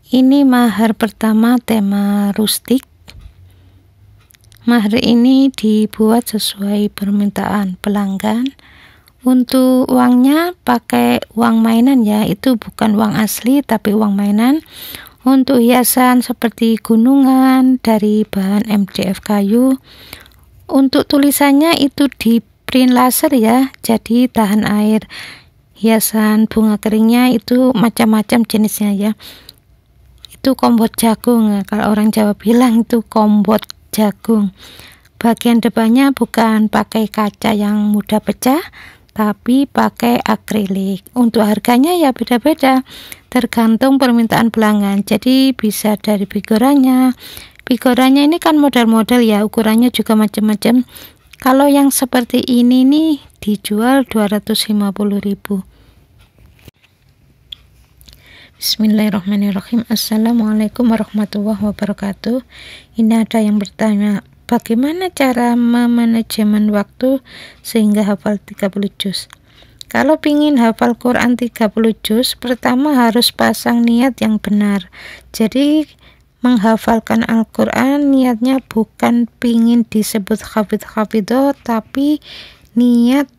Ini mahar pertama tema rustik. Mahar ini dibuat sesuai permintaan pelanggan. Untuk uangnya pakai uang mainan ya, itu bukan uang asli tapi uang mainan. Untuk hiasan seperti gunungan dari bahan MDF kayu. Untuk tulisannya itu di print laser ya, jadi tahan air. Hiasan bunga keringnya itu macam-macam jenisnya ya. Itu kompot jagung, kalau orang Jawa bilang itu kompot jagung. Bagian depannya bukan pakai kaca yang mudah pecah, tapi pakai akrilik. Untuk harganya ya beda-beda, tergantung permintaan pelanggan. Jadi bisa dari figurannya. Figurannya ini kan model-model ya, ukurannya juga macam-macam. Kalau yang seperti ini nih dijual 250.000. Bismillahirrahmanirrahim. Assalamualaikum warahmatullahi wabarakatuh. Ini ada yang bertanya, bagaimana cara memanajemen waktu sehingga hafal 30 juz? Kalau ingin hafal Quran 30 juz, pertama harus pasang niat yang benar. Jadi menghafalkan Al-Quran niatnya bukan pingin disebut hafidh-hafidho, tapi niat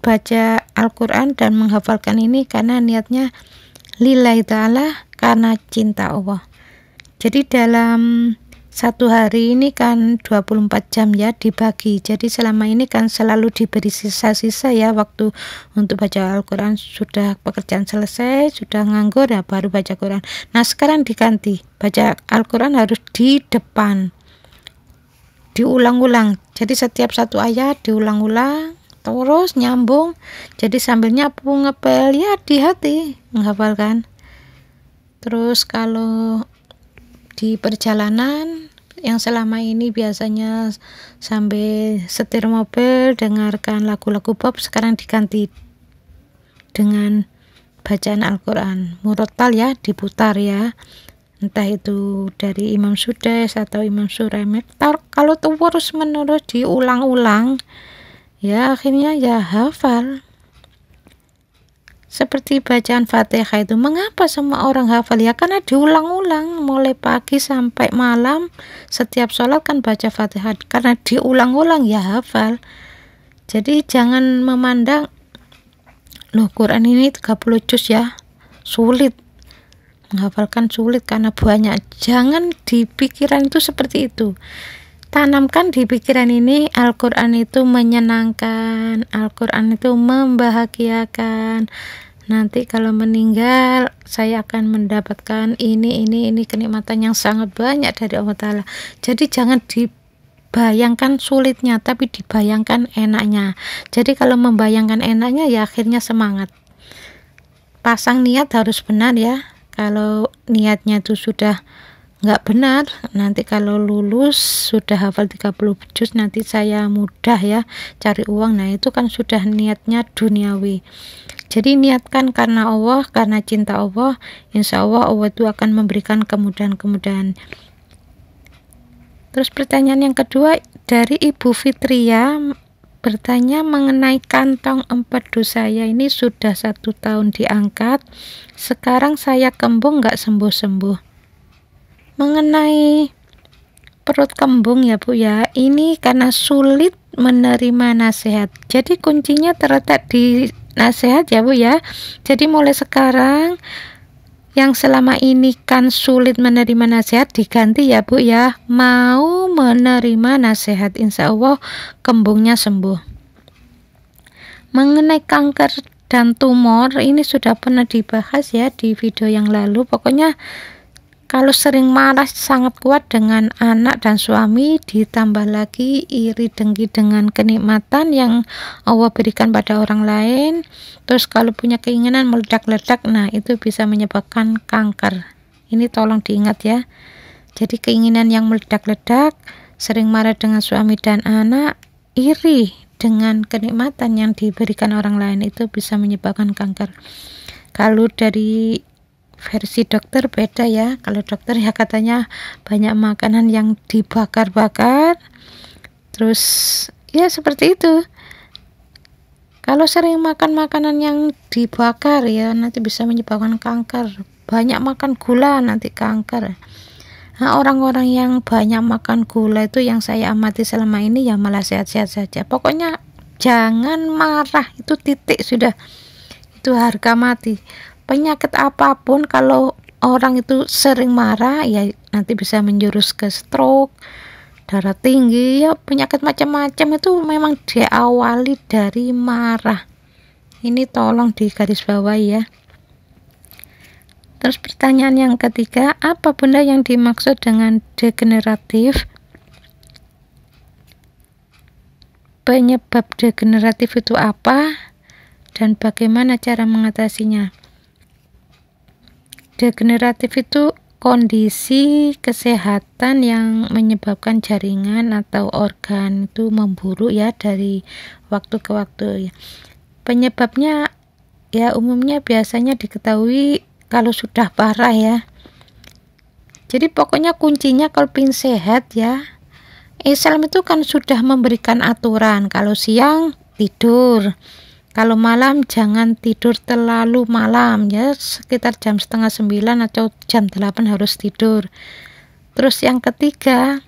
baca Al-Quran dan menghafalkan ini karena niatnya lillahi ta'ala, karena cinta Allah. Jadi dalam satu hari ini kan 24 jam ya dibagi. Jadi selama ini kan selalu diberi sisa-sisa ya waktu untuk baca Al-Quran. Sudah pekerjaan selesai, sudah nganggur ya baru baca Quran. Nah sekarang diganti, baca Al-Quran harus di depan, diulang-ulang. Jadi setiap satu ayat diulang-ulang, terus nyambung, jadi sambil nyapu ngepel ya di hati menghafalkan. Terus kalau di perjalanan yang selama ini biasanya sambil setir mobil dengarkan lagu-lagu pop, sekarang diganti dengan bacaan Al-Quran murattal ya, diputar ya, entah itu dari Imam Sudais atau Imam Suraimat. Kalau terus menerus diulang-ulang ya akhirnya ya hafal. Seperti bacaan Fatihah itu, mengapa semua orang hafal ya? Karena diulang-ulang mulai pagi sampai malam, setiap sholat kan baca Fatihah, karena diulang-ulang ya hafal. Jadi jangan memandang loh Quran ini 30 juz ya sulit, menghafalkan sulit karena banyak. Jangan di pikiran itu seperti itu. Tanamkan di pikiran ini Al-Quran itu menyenangkan, Al-Quran itu membahagiakan. Nanti kalau meninggal saya akan mendapatkan ini kenikmatan yang sangat banyak dari Allah Ta'ala. Jadi jangan dibayangkan sulitnya, tapi dibayangkan enaknya. Jadi kalau membayangkan enaknya ya akhirnya semangat. Pasang niat harus benar ya. Kalau niatnya itu sudah nggak benar, nanti kalau lulus sudah hafal 30 juz nanti saya mudah ya cari uang. Nah itu kan sudah niatnya duniawi. Jadi niatkan karena Allah, karena cinta Allah, insya Allah Allah itu akan memberikan kemudahan-kemudahan. Terus pertanyaan yang kedua dari Ibu Fitria bertanya mengenai kantong empedu saya ini sudah 1 tahun diangkat, sekarang saya kembung nggak sembuh-sembuh. Mengenai perut kembung ya Bu ya, ini karena sulit menerima nasihat. Jadi kuncinya terletak di nasihat ya Bu ya. Jadi mulai sekarang yang selama ini kan sulit menerima nasihat diganti ya Bu ya, mau menerima nasihat, insya Allah kembungnya sembuh. Mengenai kanker dan tumor ini sudah pernah dibahas ya di video yang lalu. Pokoknya kalau sering marah sangat kuat dengan anak dan suami, ditambah lagi iri dengki dengan kenikmatan yang Allah berikan pada orang lain, terus kalau punya keinginan meledak-ledak, nah itu bisa menyebabkan kanker. Ini tolong diingat ya. Jadi keinginan yang meledak-ledak, sering marah dengan suami dan anak, iri dengan kenikmatan yang diberikan orang lain, itu bisa menyebabkan kanker. Kalau dari versi dokter beda ya. Kalau dokter ya katanya banyak makanan yang dibakar-bakar, terus ya seperti itu. Kalau sering makan makanan yang dibakar ya nanti bisa menyebabkan kanker. banyak makan gula nanti kanker. Nah, orang-orang yang banyak makan gula itu yang saya amati selama ini ya malah sehat-sehat saja. Pokoknya jangan marah, itu titik sudah, itu harga mati. Penyakit apapun kalau orang itu sering marah ya nanti bisa menjurus ke stroke, darah tinggi, ya penyakit macam-macam itu memang diawali dari marah. Ini tolong digarisbawahi ya. Terus pertanyaan yang ketiga, apa Bunda yang dimaksud dengan degeneratif? Penyebab degeneratif itu apa? Dan bagaimana cara mengatasinya? Degeneratif itu kondisi kesehatan yang menyebabkan jaringan atau organ itu memburuk ya dari waktu ke waktu ya. Penyebabnya ya umumnya biasanya diketahui kalau sudah parah ya. Jadi pokoknya kuncinya kalau ingin sehat ya, Islam itu kan sudah memberikan aturan, kalau siang tidur, kalau malam jangan tidur terlalu malam ya, sekitar jam 8:30 atau jam 8 harus tidur. Terus yang ketiga,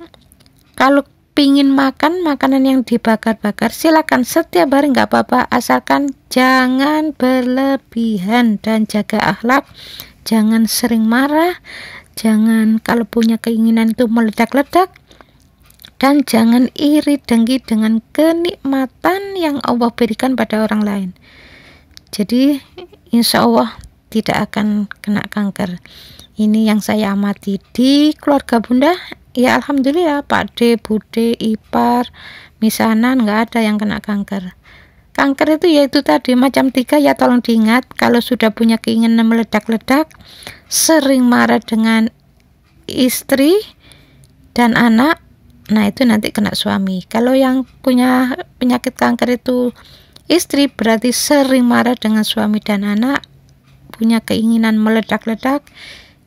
kalau pingin makan makanan yang dibakar-bakar silakan setiap hari nggak apa-apa, asalkan jangan berlebihan dan jaga akhlak, jangan sering marah, jangan kalau punya keinginan itu meledak-ledak, dan jangan iri dengki dengan kenikmatan yang Allah berikan pada orang lain. Jadi insya Allah tidak akan kena kanker. Ini yang saya amati di keluarga Bunda. Ya alhamdulillah, Pak D, Bude, ipar, misanan nggak ada yang kena kanker. Kanker itu yaitu tadi macam 3 ya, tolong diingat. Kalau sudah punya keinginan meledak-ledak, sering marah dengan istri dan anak, nah itu nanti kena suami. Kalau yang punya penyakit kanker itu istri, berarti sering marah dengan suami dan anak, punya keinginan meledak-ledak,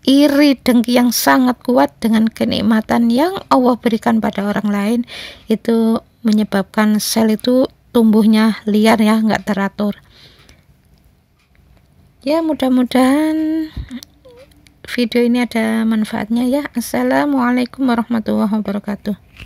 iri dengki yang sangat kuat dengan kenikmatan yang Allah berikan pada orang lain, itu menyebabkan sel itu tumbuhnya liar ya, nggak teratur ya. Mudah-mudahan video ini ada manfaatnya ya. Assalamualaikum warahmatullahi wabarakatuh.